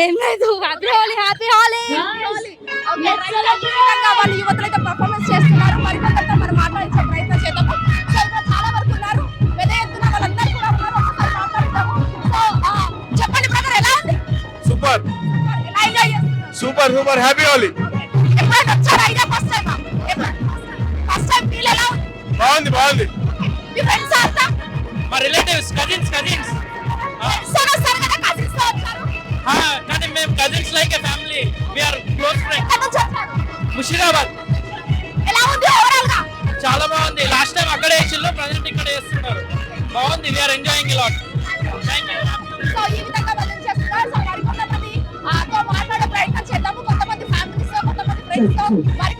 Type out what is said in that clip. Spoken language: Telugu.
ఏం లేదు. Happy Holi, happy Holi. Okay, వాళ్ళు యువతులైతే పర్ఫార్మెన్స్ చేస్తున్నారు. మరికొందరితో మనం మాట్లాడించే ప్రయత్నం చేద్దాము. సో ఇక్కడ చాలా వరకు ఉన్నారు, పెద్ద ఎత్తున వాళ్ళందరూ కూడా ఉన్నారు. ఒకసారి మాట్లాడదాము. సో చెప్పండి బ్రదర్, ఎలా ఉంది? సూపర్ ఎలా ఎంజాయ్ చేస్తున్నారు? Super super happy Holi. ఎప్పుడైనా వచ్చారా? ఇదే first time? First time feel ఎలా ఉంది? బాగుంది బాగుంది. మీ ఫ్రెండ్స్ అంతా మా రిలేటివ్స్ కజిన్స్ సరే సరే కదా, కజిన్స్ తో వచ్చారు. కానీ మేము cousins like a family, we are close friends. ఎక్కడ నుంచి వచ్చారు? ముషిరాబాద్. ఎలా ఉంది ఓవరాల్ గా? చాలా బాగుంది. లాస్ట్ టైం అక్కడే వేసిల్లు, ప్రజెంట్ ఇక్కడ వేస్తున్నారు. బాగుంది, we are enjoying a lot. Thank you. So ఈ విధంగా వాళ్ళు చేస్తున్నారు. సో మరికొంతమంది తో మాట్లాడే ప్రయత్నం చేద్దాము. కొంతమంది ఫ్యామిలీస్ తో, కొంతమంది ఫ్రెండ్స్ తో, మరి